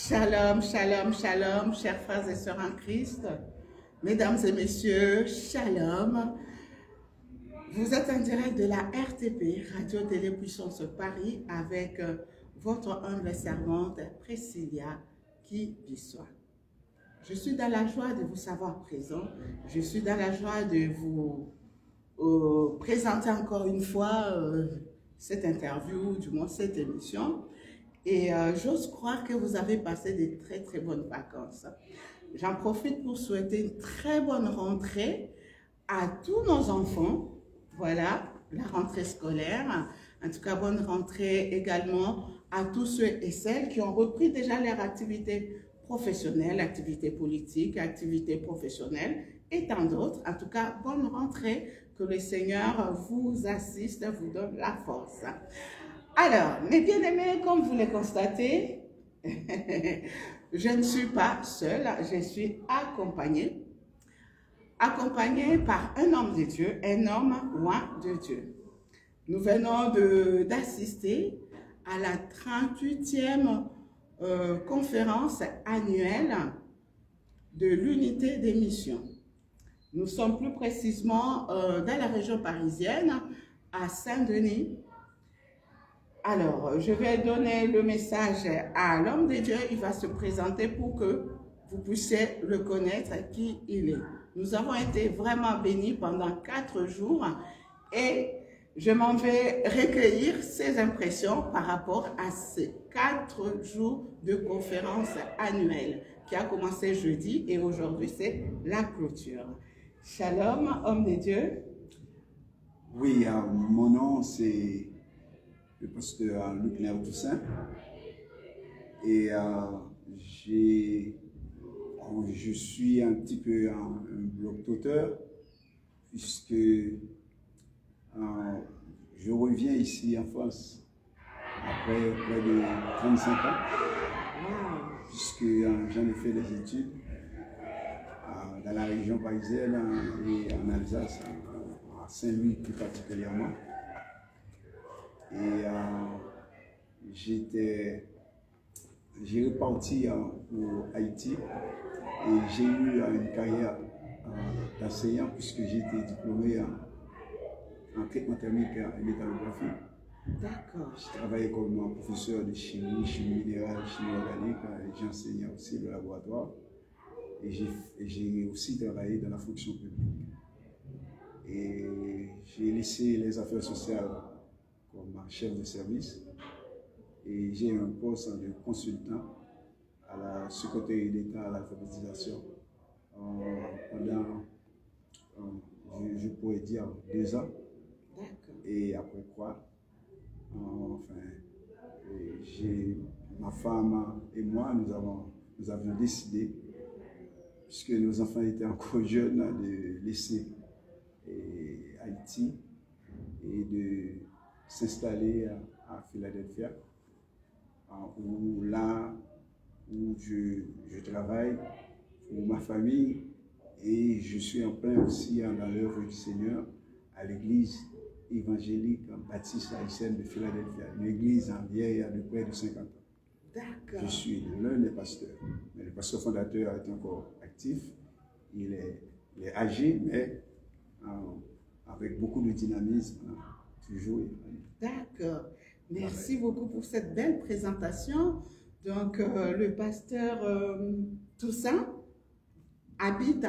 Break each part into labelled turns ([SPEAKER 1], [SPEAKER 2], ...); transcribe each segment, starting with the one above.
[SPEAKER 1] Shalom, shalom, shalom, chers frères et sœurs en Christ, mesdames et messieurs, shalom. Vous êtes en direct de la RTP, Radio Télé Puissance Paris, avec votre humble servante Priscilla qui lui soit. Je suis dans la joie de vous savoir présent, je suis dans la joie de vous présenter encore une fois cette interview, du moins cette émission. Et j'ose croire que vous avez passé des très bonnes vacances. J'en profite pour souhaiter une très bonne rentrée à tous nos enfants. Voilà, la rentrée scolaire. En tout cas, bonne rentrée également à tous ceux et celles qui ont repris déjà leur activité professionnelle, activité politique, activité professionnelle et tant d'autres. En tout cas, bonne rentrée, que le Seigneur vous assiste, vous donne la force. Alors, mes bien-aimés, comme vous le constatez, je ne suis pas seule, je suis accompagnée par un homme de Dieu, un homme loin de Dieu. Nous venons d'assister à la 38e conférence annuelle de l'unité des missions. Nous sommes plus précisément dans la région parisienne, à Saint-Denis. Alors, je vais donner le message à l'homme de Dieu. Il va se présenter pour que vous puissiez le connaître, qui il est. Nous avons été vraiment bénis pendant 4 jours et je m'en vais recueillir ses impressions par rapport à ces 4 jours de conférence annuelle qui a commencé jeudi et aujourd'hui c'est la clôture. Shalom, homme de Dieu.
[SPEAKER 2] Oui, mon nom c'est le pasteur Luc Néo Toussaint et je suis un petit peu un bloc-auteur puisque je reviens ici en France après près de 35 ans puisque j'en ai fait des études dans la région parisienne et en Alsace, à Saint-Louis plus particulièrement. Et j'ai reparti pour Haïti et j'ai eu une carrière d'enseignant puisque j'ai été diplômé en traitement thermique et métallographie. D'accord. J'ai travaillé comme professeur de chimie minérale, chimie organique et j'ai enseigné aussi le laboratoire. Et j'ai aussi travaillé dans la fonction publique. Et j'ai laissé les affaires sociales comme chef de service et j'ai un poste de consultant à la secrétaire d'État à l'alphabétisation pendant, je pourrais dire, 2 ans. Et après quoi, ma femme et moi, nous avions décidé, puisque nos enfants étaient encore jeunes, de laisser Haïti et de s'installer à Philadelphia, où je travaille pour ma famille et je suis en plein aussi dans l'œuvre du Seigneur à l'église évangélique baptiste haïtienne de Philadelphia, une église en vieille de près de 50 ans. D'accord. Je suis l'un des pasteurs, mais le pasteur fondateur est encore actif, il est âgé, mais avec beaucoup de dynamisme, toujours.
[SPEAKER 1] D'accord. Merci beaucoup pour cette belle présentation. Donc, le pasteur Toussaint habite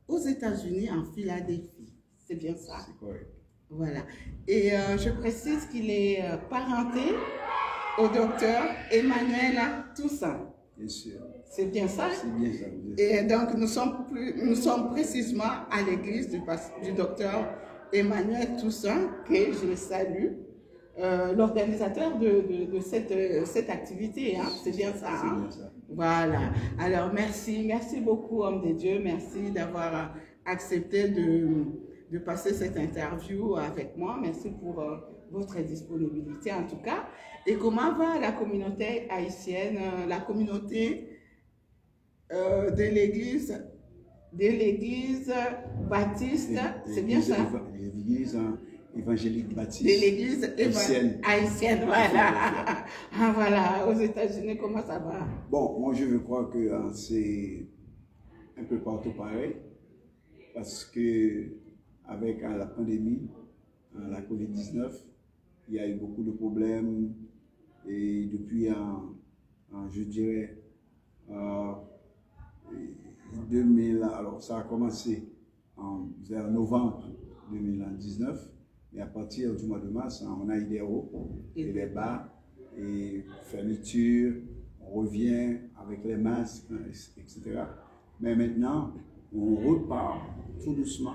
[SPEAKER 1] aux États-Unis, en Philadelphie. C'est bien ça?
[SPEAKER 2] C'est correct.
[SPEAKER 1] Voilà. Et je précise qu'il est parenté au docteur Emmanuel Toussaint.
[SPEAKER 2] Bien sûr.
[SPEAKER 1] C'est bien ça?
[SPEAKER 2] C'est bien ça.
[SPEAKER 1] Et donc, nous sommes précisément à l'église du docteur Emmanuel Toussaint, que je salue, l'organisateur de cette activité. Hein? C'est bien ça. Hein?
[SPEAKER 2] C'est bien ça.
[SPEAKER 1] Voilà. Alors, merci beaucoup, homme de Dieu. Merci d'avoir accepté de passer cette interview avec moi. Merci pour votre disponibilité en tout cas. Et comment va la communauté haïtienne, la communauté de l'église baptiste, c'est bien ça?
[SPEAKER 2] L'église évangélique
[SPEAKER 1] de
[SPEAKER 2] baptiste
[SPEAKER 1] l'église
[SPEAKER 2] haïtienne.
[SPEAKER 1] haïtienne, voilà. Ah, voilà, aux États-Unis, comment ça va?
[SPEAKER 2] Bon, moi je veux croire que c'est un peu partout pareil, parce que avec la pandémie, la COVID-19, il y a eu beaucoup de problèmes et depuis, je dirais, 2000, alors ça a commencé vers novembre 2019, mais à partir du mois de mars, on a eu des hauts et des bas, et fermeture, on revient avec les masques, etc. Mais maintenant, on repart tout doucement.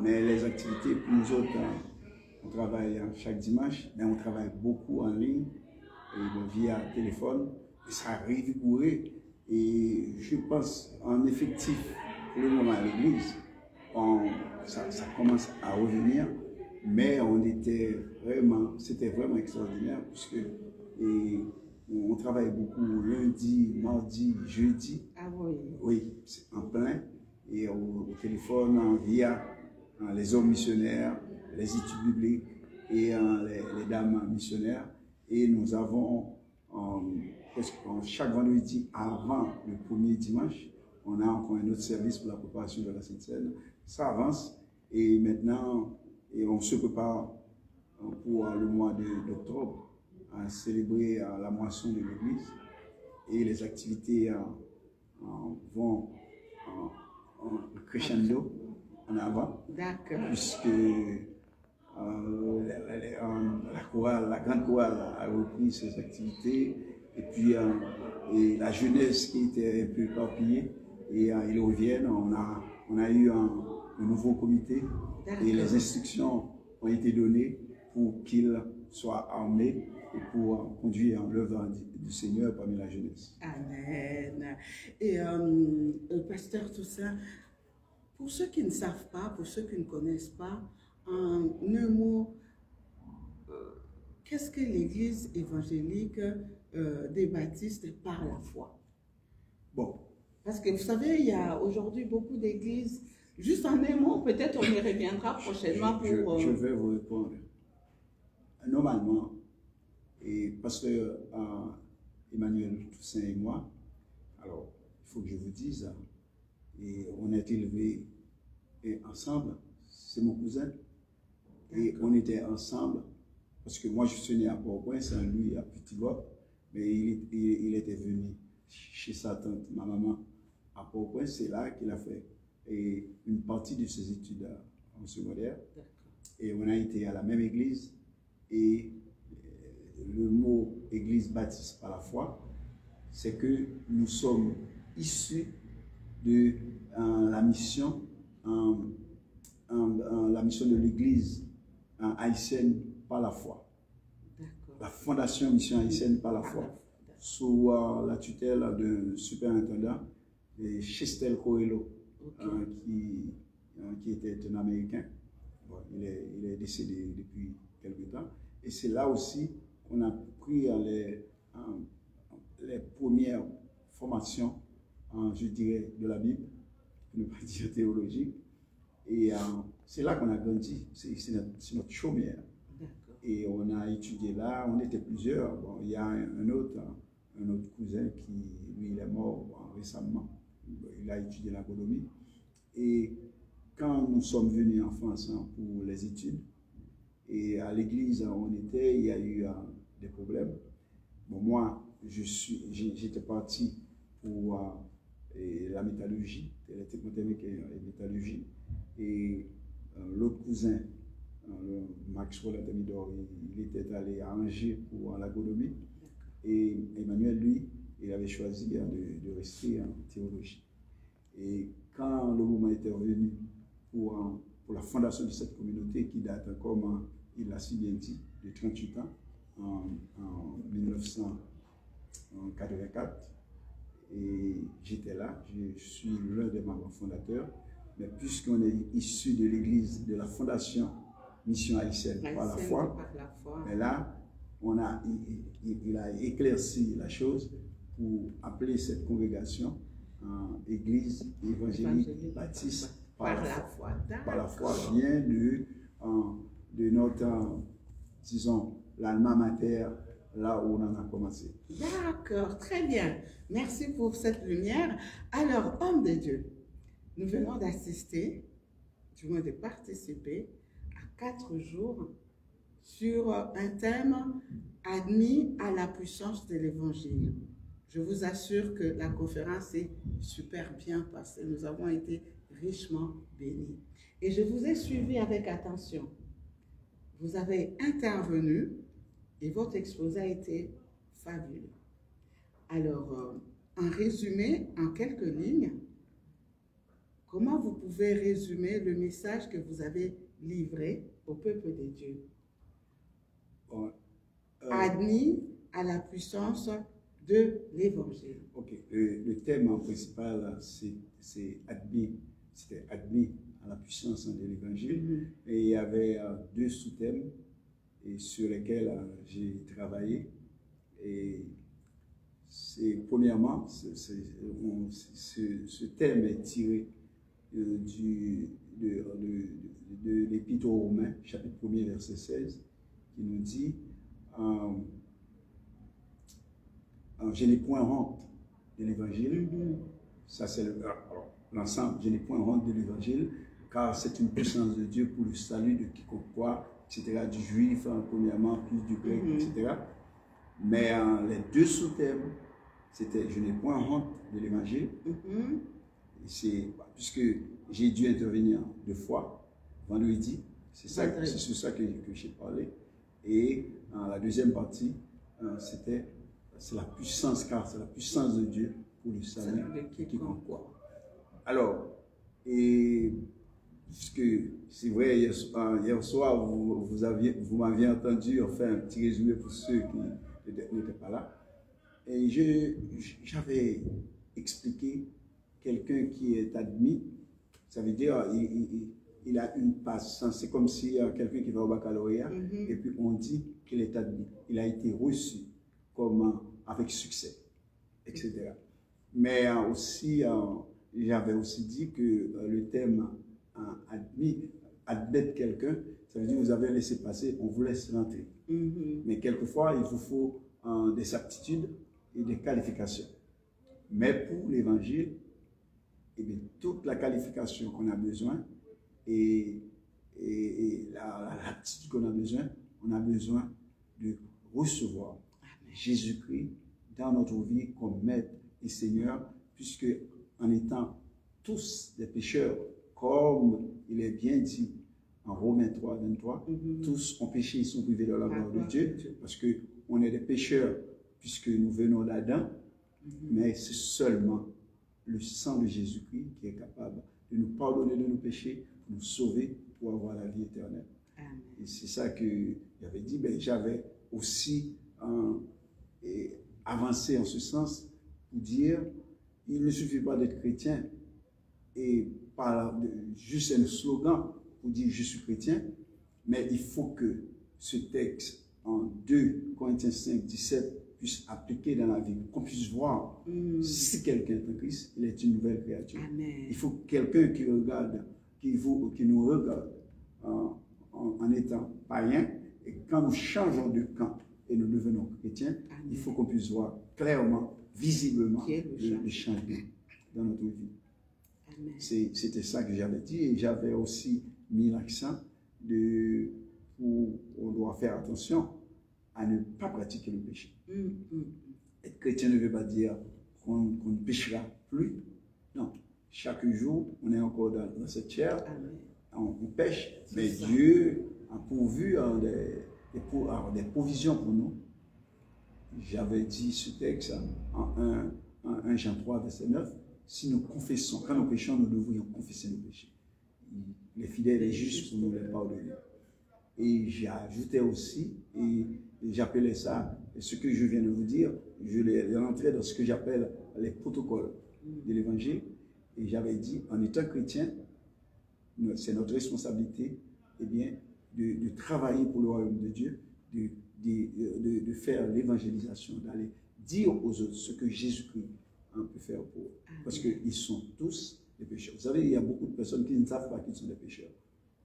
[SPEAKER 2] Mais les activités, pour nous autres, on travaille chaque dimanche, mais on travaille beaucoup en ligne, et via téléphone, et ça arrive rigoureux. Et je pense en effectif, pour le moment à l'église, ça commence à revenir, mais c'était vraiment extraordinaire, puisque on travaille beaucoup lundi, mardi, jeudi.
[SPEAKER 1] Ah oui.
[SPEAKER 2] Oui, en plein. Et au téléphone, via les hommes missionnaires, les études bibliques et les dames missionnaires. Et nous avons, chaque vendredi avant le premier dimanche, on a encore un autre service pour la préparation de la Sainte Seine. Ça avance et maintenant, on se prépare pour le mois d'octobre à célébrer la moisson de l'église, et les activités vont en crescendo en avant, puisque la grande chorale a repris ses activités, et puis et la jeunesse qui était un peu éparpillée, et ils reviennent. On a eu un nouveau comité, et les instructions ont été données pour qu'ils soient armés et pour conduire l'œuvre du Seigneur parmi la jeunesse.
[SPEAKER 1] Amen. Et Pasteur Toussaint, pour ceux qui ne savent pas, pour ceux qui ne connaissent pas, en un mot, qu'est-ce que l'Église évangélique des baptistes par la foi?
[SPEAKER 2] Bon.
[SPEAKER 1] Parce que vous savez, il y a aujourd'hui beaucoup d'églises. Juste en un mot, peut-être on y reviendra prochainement pour...
[SPEAKER 2] Je vais vous répondre. Normalement, et Pasteur Emmanuel Toussaint et moi, alors il faut que je vous dise, et on a été élevés ensemble, c'est mon cousin, et on était ensemble, parce que moi je suis né à Port-au-Prince, lui à Petit-Gop, mais il était venu chez sa tante, ma maman, à Port-au-Prince. C'est là qu'il a fait une partie de ses études en secondaire, et on a été à la même église, et le mot église baptiste par la foi, c'est que nous sommes issus de la mission de l'église haïtienne par la foi. La fondation mission haïtienne par la foi, sous la tutelle d'un superintendant, Chestel Coelho, qui était un Américain. Bon, il est décédé depuis quelque temps. Et c'est là aussi qu'on a pris les premières formations, je dirais, de la Bible, pour ne pas dire théologique. Et c'est là qu'on a grandi, c'est notre chaumière. Et on a étudié là, on était plusieurs. Bon, il y a un autre cousin qui, lui, il est mort récemment. Il a étudié l'agronomie. Et quand nous sommes venus en France pour les études, et à l'église où on était, il y a eu des problèmes. Bon, moi, j'étais parti pour la métallurgie, l'électrotechnique et métallurgie. Et l'autre cousin, Maxwell Atamidor, il était allé à Angers pour l'agronomie. Et Emmanuel, lui, il avait choisi de rester en théologie. Et quand le moment était revenu pour la fondation de cette communauté qui date, comme il l'a si bien dit, de 38 ans, en 1984, et j'étais là, je suis l'un des membres fondateurs, mais puisqu'on est issu de l'église, de la fondation Mission haïtienne par la foi, mais là, il a éclairci la chose pour appeler cette congrégation église évangélique baptiste par la foi. Par la foi vient de être, disons, l'alma mater, là où on en a commencé.
[SPEAKER 1] D'accord, très bien. Merci pour cette lumière. Alors, homme de Dieu, nous venons d'assister, du moins de participer, à 4 jours sur un thème admis à la puissance de l'Évangile. Je vous assure que la conférence est super bien passée. Nous avons été richement bénis. Et je vous ai suivi avec attention. Vous avez intervenu et votre exposé a été fabuleux. Alors, en résumé, en quelques lignes, comment vous pouvez résumer le message que vous avez livré au peuple de Dieu?
[SPEAKER 2] Bon,
[SPEAKER 1] admis à la puissance de l'Évangile.
[SPEAKER 2] Ok, le thème principal, c'est admis, c'était admis à la puissance de l'Évangile. Et il y avait 2 sous-thèmes sur lesquels j'ai travaillé. Et premièrement, ce thème est tiré de l'Épître aux Romains, chapitre 1er, verset 16, qui nous dit je n'ai point honte de l'Évangile. Ça, c'est l'ensemble. Je n'ai point honte de l'Évangile, car c'est une puissance de Dieu pour le salut de quiconque croit, etc., du juif, premièrement, puis du grec, etc. Mais les 2 sous-thèmes, c'était je n'ai point honte de l'Évangile. Puisque j'ai dû intervenir 2 fois, vendredi, c'est sur ça que j'ai parlé. Et la deuxième partie, c'est la puissance, car c'est la puissance de Dieu pour le salut de quiconque croit. Alors, puisque c'est vrai, hier soir, vous m'aviez entendu faire un petit résumé pour ceux qui n'étaient pas là. Et j'avais expliqué quelqu'un qui est admis, ça veut dire il a une passe. C'est comme si quelqu'un qui va au baccalauréat et puis on dit qu'il est admis. Il a été reçu comme avec succès, etc. Mais aussi, j'avais aussi dit que le thème admettre quelqu'un, ça veut dire vous avez laissé passer, on vous laisse rentrer. Mais quelquefois, il vous faut des aptitudes et des qualifications. Mais pour l'évangile, eh bien, toute la qualification qu'on a besoin et l'aptitude qu'on a besoin de recevoir Jésus-Christ dans notre vie comme Maître et Seigneur, puisque en étant tous des pécheurs, comme il est bien dit en Romains 3, 23, tous ont péché, ils sont privés de la gloire de Dieu, parce qu'on est des pécheurs, puisque nous venons d'Adam, mais c'est seulement le sang de Jésus-Christ qui est capable de nous pardonner de nos péchés, pour nous sauver, pour avoir la vie éternelle. Amen. Et c'est ça que j'avais dit, ben, j'avais aussi avancé en ce sens pour dire, il ne suffit pas d'être chrétien et par juste un slogan pour dire je suis chrétien, mais il faut que ce texte en 2 Corinthiens 5, 17 puisse appliquer dans la vie, qu'on puisse voir si quelqu'un est en Christ, il est une nouvelle créature. Amen. Il faut quelqu'un qui regarde, qui nous regarde en étant païen, et quand nous changeons de camp et nous devenons chrétiens, amen, il faut qu'on puisse voir clairement, visiblement le changement dans notre vie. C'était ça que j'avais dit, et j'avais aussi mis l'accent où on doit faire attention à ne pas pratiquer le péché. Être chrétien ne veut pas dire qu'on ne péchera plus. Non. Chaque jour, on est encore dans cette chair, on pêche, mais Dieu a pourvu des provisions pour nous. J'avais dit ce texte en 1 Jean 3, verset 9. Si nous confessons, quand nous péchons, nous devrions confesser nos péchés. Les fidèles et justes pour nous les pardonner. Et j'ajoutais aussi, et j'appelais ça, ce que je viens de vous dire, je l'ai rentré dans ce que j'appelle les protocoles de l'évangile. Et j'avais dit, en étant chrétien, c'est notre responsabilité, eh bien, de travailler pour le royaume de Dieu, de faire l'évangélisation, d'aller dire aux autres ce que Jésus-Christ peut faire pour eux. Parce qu'ils sont tous des pécheurs. Vous savez, il y a beaucoup de personnes qui ne savent pas qu'ils sont des pécheurs.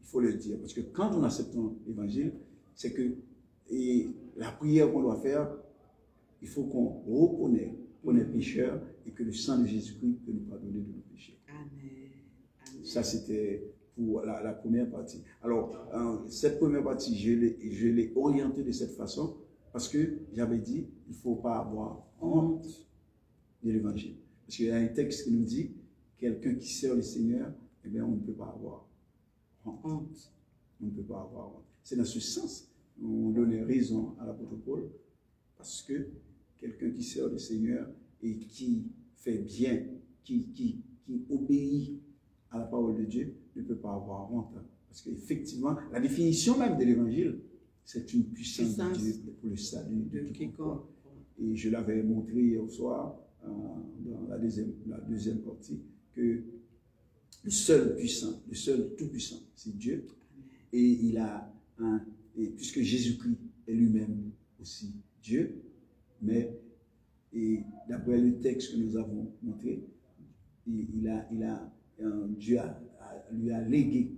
[SPEAKER 2] Il faut le dire. Parce que quand nous acceptons l'évangile, c'est que la prière qu'on doit faire, il faut qu'on reconnaisse qu'on est pécheur et que le sang de Jésus-Christ peut nous pardonner de nos péchés.
[SPEAKER 1] Amen. Amen.
[SPEAKER 2] Ça, c'était pour la première partie. Alors, cette première partie, je l'ai orientée de cette façon parce que j'avais dit, il ne faut pas avoir honte de l'évangile. Parce qu'il y a un texte qui nous dit, quelqu'un qui sert le Seigneur, eh bien, on ne peut pas avoir honte. On ne peut pas avoir honte. C'est dans ce sens qu'on donnait raison à l'apôtre Paul, parce que quelqu'un qui sert le Seigneur et qui fait bien, qui obéit à la parole de Dieu, ne peut pas avoir honte. Parce qu'effectivement, la définition même de l'évangile, c'est une puissance de Dieu pour le salut de quiconque. Et je l'avais montré hier soir, dans la deuxième partie, que le seul puissant, le seul tout-puissant, c'est Dieu. Et il a puisque Jésus-Christ est lui-même aussi Dieu, mais d'après le texte que nous avons montré, Dieu lui a légué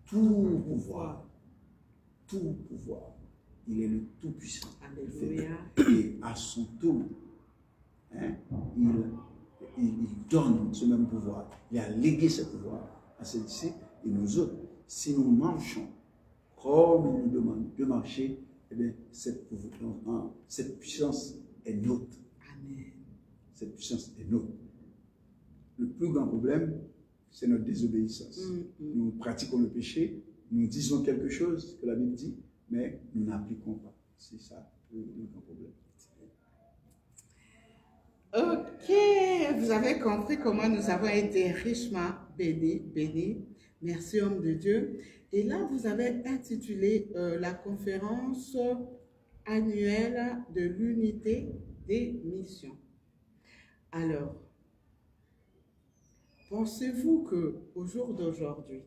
[SPEAKER 2] tout pouvoir. Tout pouvoir. Il est le tout-puissant. Et à son tour, il donne ce même pouvoir. Il a légué ce pouvoir à ses disciples et nous autres. Si nous marchons comme il nous demande de marcher, eh bien, cette puissance est nôtre.
[SPEAKER 1] Amen.
[SPEAKER 2] Cette puissance est nôtre. Le plus grand problème, c'est notre désobéissance. Nous pratiquons le péché, nous disons quelque chose que la Bible dit, mais nous n'appliquons pas. C'est ça le grand problème.
[SPEAKER 1] Ok, vous avez compris comment nous avons été richement bénis. Merci, homme de Dieu. Et là, vous avez intitulé la conférence annuelle de l'unité des missions. Alors, pensez-vous qu'au jour d'aujourd'hui,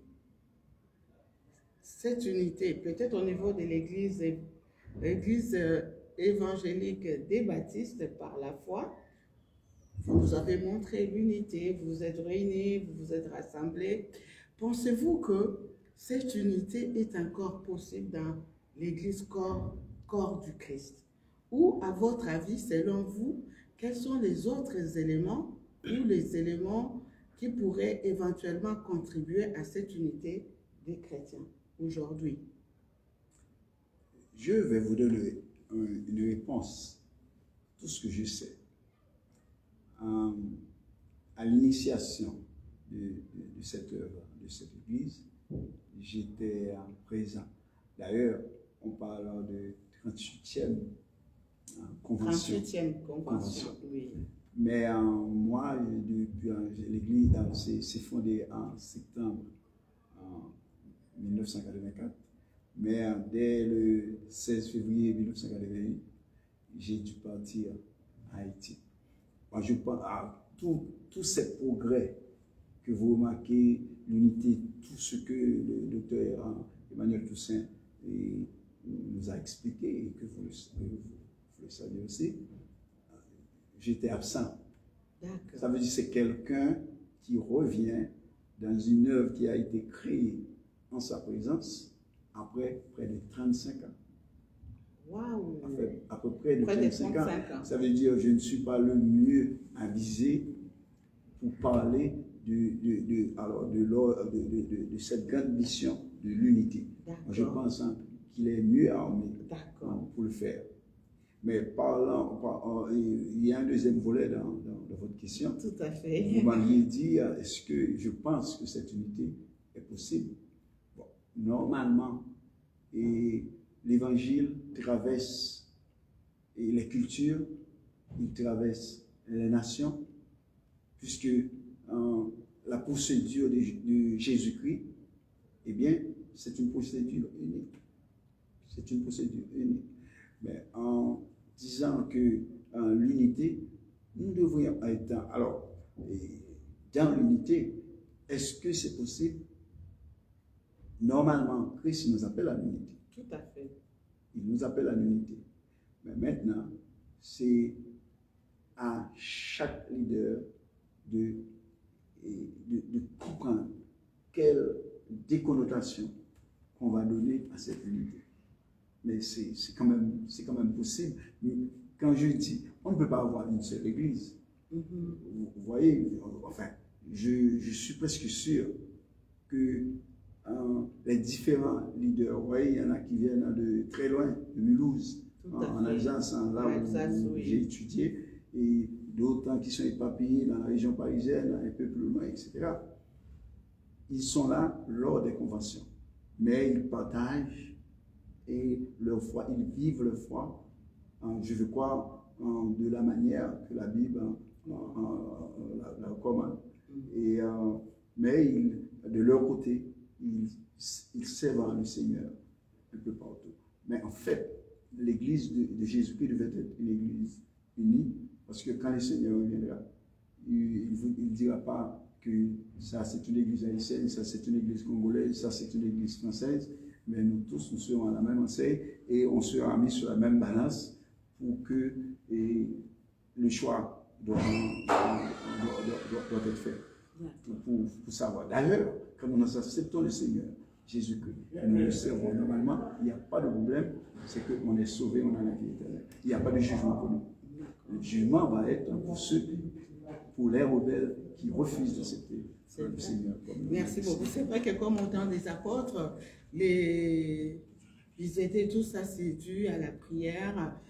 [SPEAKER 1] cette unité, peut-être au niveau de l'Église évangélique des baptistes par la foi, vous nous avez montré l'unité, vous vous êtes réunis, vous vous êtes rassemblés. Pensez-vous que cette unité est encore possible dans l'Église corps du Christ? Ou, à votre avis, selon vous, quels sont les autres éléments ou les éléments qui pourraient éventuellement contribuer à cette unité des chrétiens aujourd'hui?
[SPEAKER 2] Je vais vous donner une réponse, tout ce que je sais. À l'initiation de cette œuvre, de cette église, j'étais présent. D'ailleurs, on parle de 38e convention.
[SPEAKER 1] 38e convention, oui.
[SPEAKER 2] Mais moi, depuis l'église s'est fondée en septembre 1984. Mais dès le 16 février 1981, j'ai dû partir à Haïti. Moi, je pense à tous ces progrès que vous remarquez, l'unité, tout ce que le docteur Emmanuel Toussaint nous a expliqué et que vous le savez aussi. J'étais absent. Ça veut dire que c'est quelqu'un qui revient dans une œuvre qui a été créée en sa présence après près de 35 ans.
[SPEAKER 1] Wow.
[SPEAKER 2] À peu près de 35 ans. Ça veut dire que je ne suis pas le mieux avisé pour parler de cette grande mission de l'unité. Je pense qu'il est mieux armé pour le faire. Mais il y a un deuxième volet dans votre question.
[SPEAKER 1] Tout à fait.
[SPEAKER 2] Vous m'aviez dit, est-ce que je pense que cette unité est possible? Bon, normalement, l'évangile traverse les cultures, il traverse les nations, puisque la procédure de Jésus-Christ, eh bien, c'est une procédure unique. C'est une procédure unique. Mais en disant que l'unité, nous devrions être... Alors, dans l'unité, est-ce que c'est possible? Normalement, Christ nous appelle à l'unité.
[SPEAKER 1] Tout à fait.
[SPEAKER 2] Il nous appelle à l'unité. Mais maintenant, c'est à chaque leader de comprendre des connotations qu'on va donner à cette unité. Mais c'est quand même possible. Mais quand je dis, on ne peut pas avoir une seule église. Vous voyez, enfin, je suis presque sûr que les différents leaders, vous voyez, il y en a qui viennent de très loin, de Mulhouse, en Alsace, là où j'ai étudié, et d'autres qui sont éparpillés dans la région parisienne, un peu plus loin, etc. Ils sont là lors des conventions, mais ils partagent et leur foi, ils vivent leur foi, je veux croire, de la manière que la Bible la recommande. Mais de leur côté, ils servent le Seigneur un peu partout. Mais en fait, l'église de Jésus-Christ devait être une église unie, parce que quand le Seigneur reviendra, il ne dira pas que ça c'est une église haïtienne, ça c'est une église congolaise, ça c'est une église française, mais nous tous, nous serons à la même enseigne et on sera mis sur la même balance pour que le choix doit être fait. Pour savoir. D'ailleurs, quand nous acceptons le Seigneur, Jésus-Christ, et nous le servons normalement, il n'y a pas de problème, c'est qu'on est sauvé, on a la vie éternelle. Il n'y a pas de jugement pour nous. Le jugement va être pour ceux, pour les rebelles qui refusent d'accepter le Seigneur.
[SPEAKER 1] Merci beaucoup. C'est vrai que comme au temps des apôtres, ils étaient tous assidus à la prière,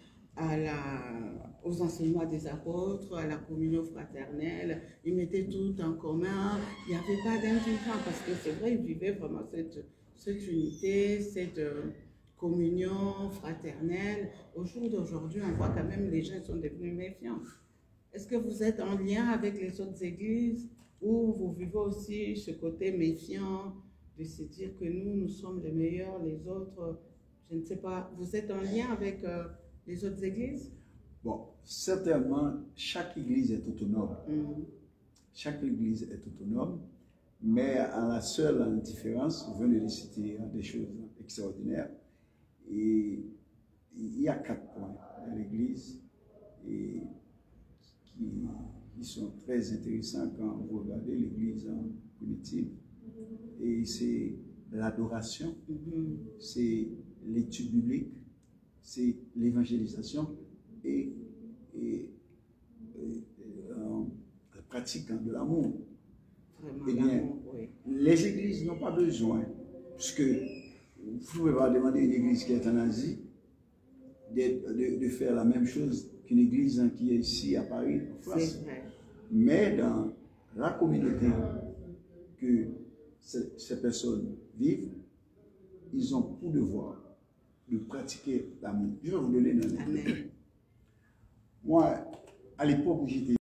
[SPEAKER 1] aux enseignements des apôtres, à la communion fraternelle. Ils mettaient tout en commun. Il n'y avait pas d'indifférence parce que c'est vrai, ils vivaient vraiment cette unité, cette communion fraternelle. Au jour d'aujourd'hui, on voit quand même les gens sont devenus méfiants. Est-ce que vous êtes en lien avec les autres églises ou vous vivez aussi ce côté méfiant de se dire que nous sommes les meilleurs, les autres, je ne sais pas. Vous êtes en lien avec les autres églises?
[SPEAKER 2] Bon, certainement, chaque église est autonome. Chaque église est autonome, mais à la seule différence, vous venez de citer des choses extraordinaires. Et il y a 4 points dans l'église qui sont très intéressants quand vous regardez l'église primitive. Et c'est l'adoration, c'est l'étude biblique, c'est l'évangélisation et la pratique de l'amour. Eh bien, les églises n'ont pas besoin, puisque vous ne pouvez pas demander à une église qui est en Asie de faire la même chose qu'une église qui est ici à Paris, en France. Mais dans la communauté que ces personnes vivent, ils ont pour devoir de pratiquer l'amour. Je vais vous donner un exemple. Moi, à l'époque où j'étais